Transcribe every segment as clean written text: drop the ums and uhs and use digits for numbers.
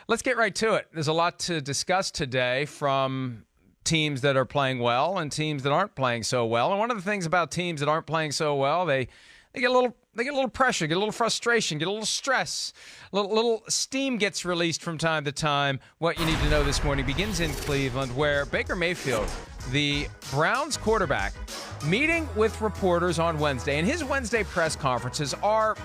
Let's get right to it. There's a lot to discuss today from teams that are playing well and teams that aren't playing so well. And one of the things about teams that aren't playing so well, they get a little pressure, get a little frustration, get a little stress, little steam gets released from time to time. What you need to know this morning begins in Cleveland, where Baker Mayfield, the Browns quarterback, meeting with reporters on Wednesday. And his Wednesday press conferences are,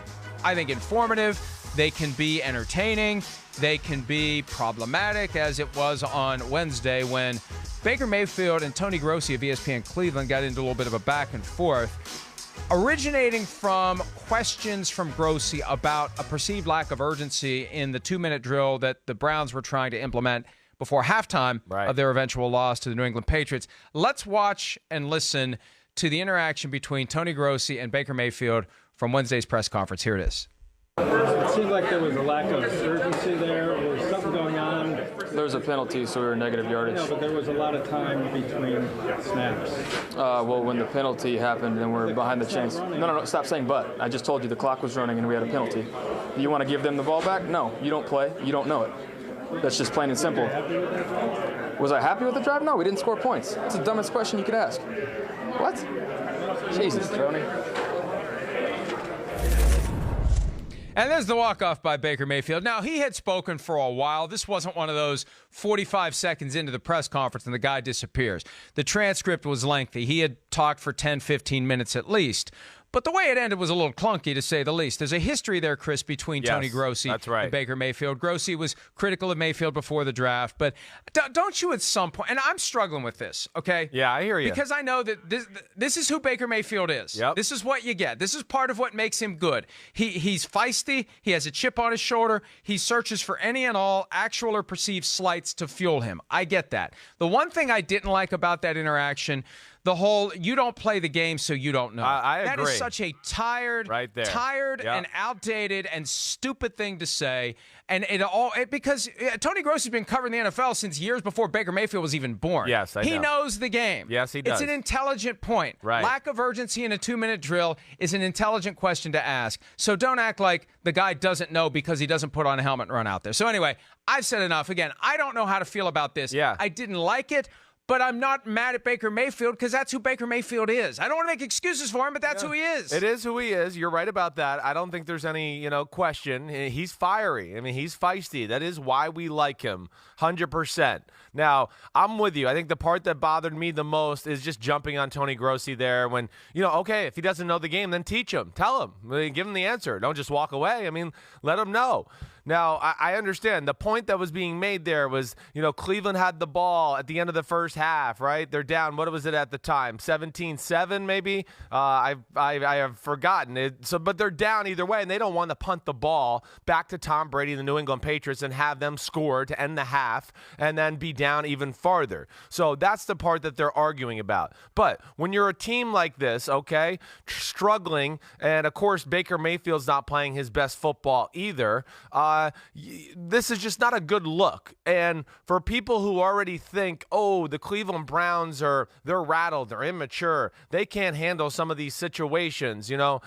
I think, informative. They can be entertaining. They can be problematic, as it was on Wednesday when Baker Mayfield and Tony Grossi of ESPN Cleveland got into a little bit of a back and forth, originating from questions from Grossi about a perceived lack of urgency in the 2-minute drill that the Browns were trying to implement before halftime of their eventual loss to the New England Patriots. Let's watch and listen to the interaction between Tony Grossi and Baker Mayfield from Wednesday's press conference. Here it is. It seemed like there was a lack of urgency there. Was something going on? There was a penalty, so we were negative yardage. No, but there was a lot of time between snaps. Well, when the penalty happened and we're behind the chains. No, stop saying but. I just told you the clock was running and we had a penalty. You want to give them the ball back? No, you don't play. You don't know it. That's just plain and simple. Was I happy with the drive? No, we didn't score points. It's the dumbest question you could ask. What? Jesus, Tony. And there's the walk-off by Baker Mayfield. Now, he had spoken for a while. This wasn't one of those 45 seconds into the press conference and the guy disappears. The transcript was lengthy. He had talked for 10, 15 minutes at least. But the way it ended was a little clunky, to say the least. There's a history there, Chris, between Tony Grossi and Baker Mayfield. Grossi was critical of Mayfield before the draft. But don't you at some point, and I'm struggling with this, okay? Yeah, I hear you. Because I know that this is who Baker Mayfield is. Yep. This is what you get. This is part of what makes him good. He's feisty. He has a chip on his shoulder. He searches for any and all actual or perceived slights to fuel him. I get that. The one thing I didn't like about that interaction, the whole "you don't play the game, so you don't know." I agree. That is such a tired and outdated and stupid thing to say. And because Tony Grossi has been covering the NFL since years before Baker Mayfield was even born. Yes, I know. He knows the game. Yes, he does. It's an intelligent point. Right. Lack of urgency in a 2-minute drill is an intelligent question to ask. So don't act like the guy doesn't know because he doesn't put on a helmet and run out there. So anyway, I've said enough. Again, I don't know how to feel about this. Yeah. I didn't like it. But I'm not mad at Baker Mayfield because that's who Baker Mayfield is. I don't want to make excuses for him, but that's who he is. It is who he is. You're right about that. I don't think there's any, question. He's fiery. I mean, he's feisty. That is why we like him, 100%. Now, I'm with you. I think the part that bothered me the most is just jumping on Tony Grossi there when, okay, if he doesn't know the game, then teach him. Tell him. Give him the answer. Don't just walk away. I mean, let him know. Now, I understand. The point that was being made there was, Cleveland had the ball at the end of the first half, right? They're down. What was it at the time? 17-7 maybe? I have forgotten it. But they're down either way, and they don't want to punt the ball back to Tom Brady, the New England Patriots, and have them score to end the half and then be down even farther. So that's the part that they're arguing about. But when you're a team like this, okay, struggling, and of course Baker Mayfield's not playing his best football either, this is just not a good look. And for people who already think, oh, the Cleveland Browns they're rattled, they're immature, they can't handle some of these situations, now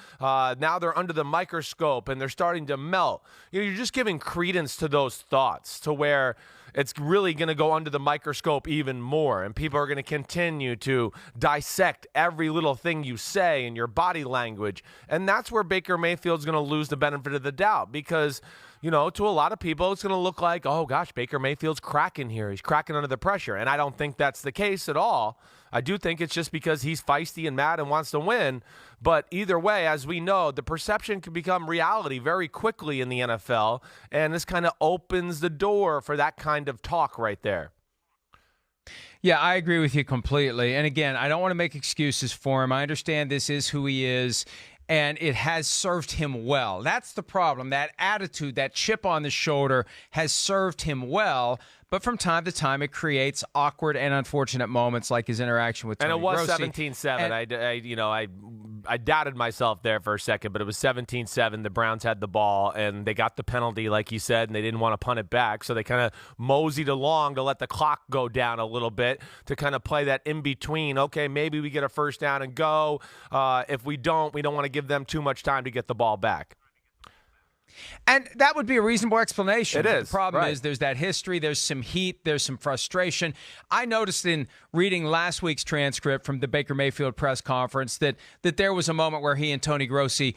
they're under the microscope and they're starting to melt. You're just giving credence to those thoughts to where it's really going to go under the microscope even more, and people are going to continue to dissect every little thing you say and your body language. And that's where Baker Mayfield's going to lose the benefit of the doubt because, to a lot of people, it's going to look like, oh, gosh, Baker Mayfield's cracking here. He's cracking under the pressure. And I don't think that's the case at all. I do think it's just because he's feisty and mad and wants to win. But either way, as we know, the perception can become reality very quickly in the NFL. And this kind of opens the door for that kind of talk right there. Yeah, I agree with you completely. And again, I don't want to make excuses for him. I understand this is who he is, and it has served him well. That's the problem. That attitude, that chip on the shoulder has served him well. But from time to time, it creates awkward and unfortunate moments like his interaction with Tony Grossi. And it was 17-7. I doubted myself there for a second, but it was 17-7. The Browns had the ball, and they got the penalty, like you said, and they didn't want to punt it back. So they kind of moseyed along to let the clock go down a little bit to kind of play that in-between. Okay, maybe we get a first down and go. If we don't want to give them too much time to get the ball back. And that would be a reasonable explanation. It is. The problem right. is there's that history, there's some heat, there's some frustration. I noticed in reading last week's transcript from the Baker Mayfield press conference that there was a moment where he and Tony Grossi,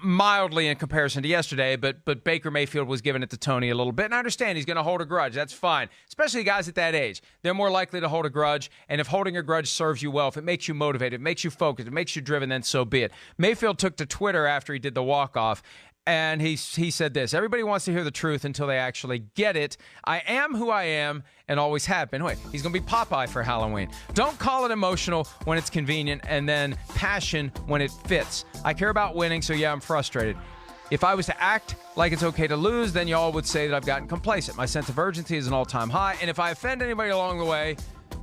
mildly in comparison to yesterday, but Baker Mayfield was giving it to Tony a little bit. And I understand he's going to hold a grudge. That's fine, especially guys at that age. They're more likely to hold a grudge, and if holding a grudge serves you well, if it makes you motivated, it makes you focused, it makes you driven, then so be it. Mayfield took to Twitter after he did the walk-off, and he said this: everybody wants to hear the truth until they actually get it. I am who I am and always have been. Wait, he's going to be Popeye for Halloween. Don't call it emotional when it's convenient and then passion when it fits. I care about winning, so yeah, I'm frustrated. If I was to act like it's okay to lose, then y'all would say that I've gotten complacent. My sense of urgency is an all-time high, and if I offend anybody along the way,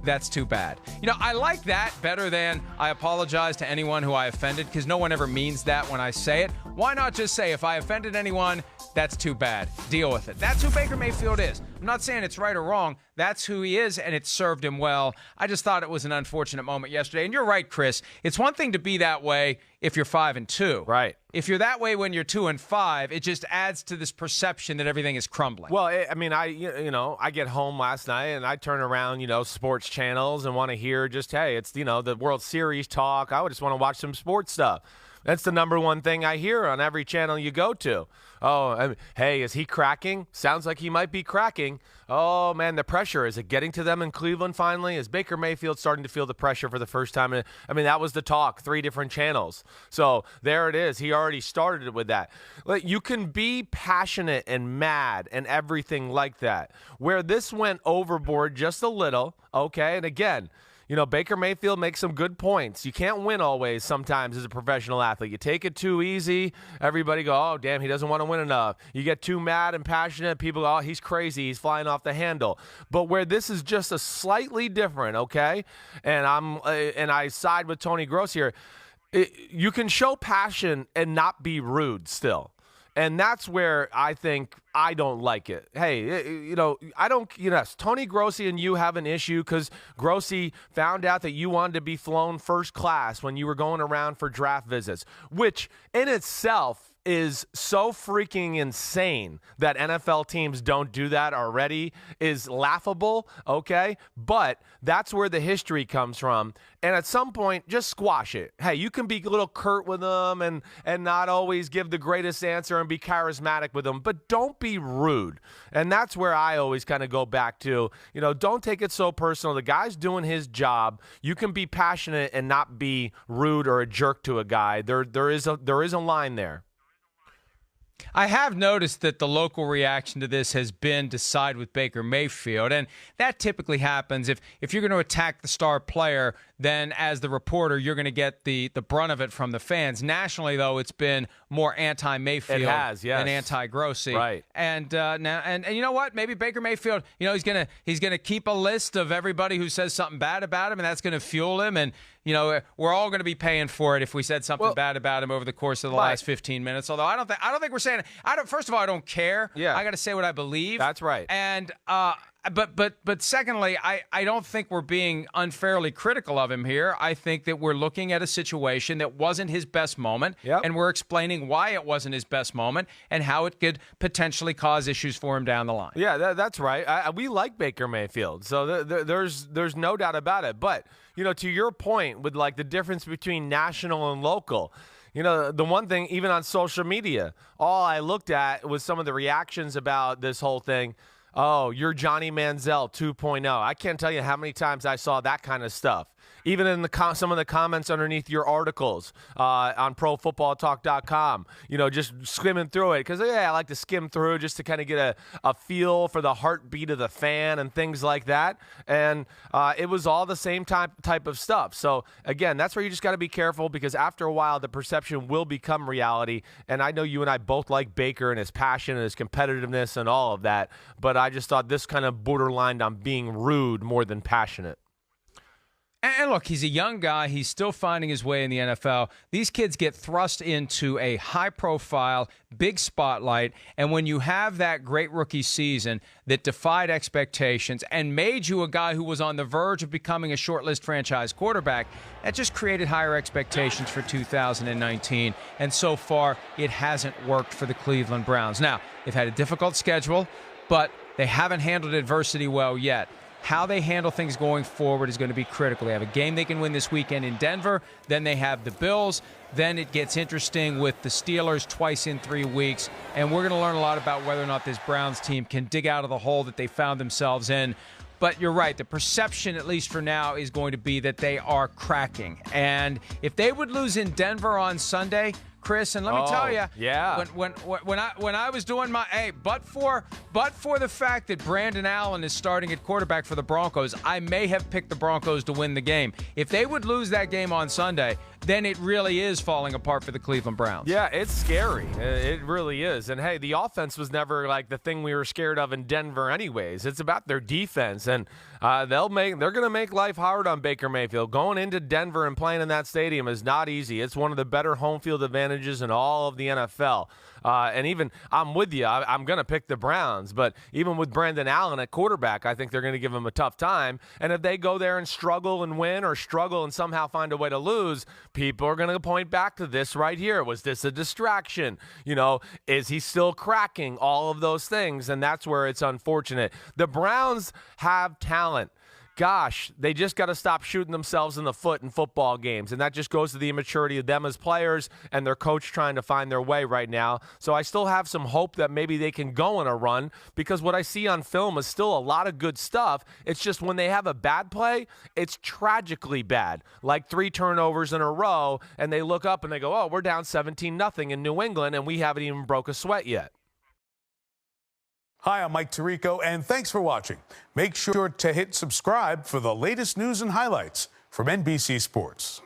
that's too bad. I like that better than I apologize to anyone who I offended, because no one ever means that when I say it. Why not just say, if I offended anyone, that's too bad. Deal with it. That's who Baker Mayfield is. I'm not saying it's right or wrong. That's who he is, and it served him well. I just thought it was an unfortunate moment yesterday. And you're right, Chris. It's one thing to be that way if you're 5-2. Right. If you're that way when you're 2-5, it just adds to this perception that everything is crumbling. Well, I get home last night and I turn around, sports channels and want to hear just, hey, it's, the World Series talk. I would just want to watch some sports stuff. That's the number one thing I hear on every channel you go to. Oh, hey, is he cracking? Sounds like he might be cracking. Oh, man, the pressure. Is it getting to them in Cleveland finally? Is Baker Mayfield starting to feel the pressure for the first time? That was the talk, 3 different channels. So there it is. He already started it with that. You can be passionate and mad and everything like that. Where this went overboard just a little, okay, and again, Baker Mayfield makes some good points. You can't win always sometimes as a professional athlete. You take it too easy, everybody go, oh, damn, he doesn't want to win enough. You get too mad and passionate, people go, oh, he's crazy, he's flying off the handle. But where this is just a slightly different, okay, and I side with Tony Grossi here, you can show passion and not be rude still. And that's where I think I don't like it. Hey, I don't, yes, Tony Grossi and you have an issue because Grossi found out that you wanted to be flown first class when you were going around for draft visits, which in itself is so freaking insane that NFL teams don't do that already is laughable, okay? But that's where the history comes from. And at some point, just squash it. Hey, you can be a little curt with them and not always give the greatest answer and be charismatic with them, but don't be rude. And that's where I always kind of go back to, don't take it so personal. The guy's doing his job. You can be passionate and not be rude or a jerk to a guy. There is a line there. I have noticed that the local reaction to this has been to side with Baker Mayfield, and that typically happens if you're going to attack the star player, then as the reporter, you're going to get the brunt of it from the fans. Nationally, though, it's been more anti-Mayfield than anti-Grossi. Right. And now, and you know what? Maybe Baker Mayfield, he's gonna keep a list of everybody who says something bad about him, and that's going to fuel him. And we're all going to be paying for it if we said something bad about him over the course of the last 15 minutes. Although I don't think we're saying. First of all, I don't care. Yeah. I got to say what I believe. That's right. And but secondly, I don't think we're being unfairly critical of him here. I think that we're looking at a situation that wasn't his best moment, and we're explaining why it wasn't his best moment and how it could potentially cause issues for him down the line. Yeah, that's right. We like Baker Mayfield, so there's no doubt about it. But to your point with like the difference between national and local. The one thing, even on social media, all I looked at was some of the reactions about this whole thing. Oh, you're Johnny Manziel 2.0. I can't tell you how many times I saw that kind of stuff. Even in some of the comments underneath your articles on ProFootballTalk.com, just skimming through it. Because, I like to skim through just to kind of get a feel for the heartbeat of the fan and things like that. And it was all the same type of stuff. So, again, that's where you just got to be careful because after a while, the perception will become reality. And I know you and I both like Baker and his passion and his competitiveness and all of that. But I just thought this kind of borderlined on being rude more than passionate. And look, he's a young guy. He's still finding his way in the NFL. These kids get thrust into a high-profile, big spotlight. And when you have that great rookie season that defied expectations and made you a guy who was on the verge of becoming a short-list franchise quarterback, that just created higher expectations for 2019. And so far, it hasn't worked for the Cleveland Browns. Now, they've had a difficult schedule, but they haven't handled adversity well yet. How they handle things going forward is going to be critical. They have a game they can win this weekend in Denver. Then they have the Bills. Then it gets interesting with the Steelers twice in 3 weeks. And we're going to learn a lot about whether or not this Browns team can dig out of the hole that they found themselves in. But you're right. The perception, at least for now, is going to be that they are cracking. And if they would lose in Denver on Sunday, Chris, and let me tell you, yeah. when I was doing my but for the fact that Brandon Allen is starting at quarterback for the Broncos, I may have picked the Broncos to win the game. If they would lose that game on Sunday, then it really is falling apart for the Cleveland Browns. Yeah, it's scary. It really is. And hey, the offense was never like the thing we were scared of in Denver anyways. It's about their defense, and they're going to make life hard on Baker Mayfield. Going into Denver and playing in that stadium is not easy. It's one of the better home field advantages in all of the NFL. And even, I'm with you, I'm going to pick the Browns, but even with Brandon Allen at quarterback, I think they're going to give him a tough time. And if they go there and struggle and win, or struggle and somehow find a way to lose, people are going to point back to this right here. Was this a distraction? You know, is he still cracking? All of those things, and that's where it's unfortunate. The Browns have talent. Gosh, they just got to stop shooting themselves in the foot in football games, and that just goes to the immaturity of them as players and their coach trying to find their way right now. So I still have some hope that maybe they can go on a run, because what I see on film is still a lot of good stuff. It's just when they have a bad play, it's tragically bad, like 3 turnovers in a row, and they look up and they go, oh, we're down 17-0 in New England, and we haven't even broke a sweat yet. Hi, I'm Mike Tirico, and thanks for watching. Make sure to hit subscribe for the latest news and highlights from NBC Sports.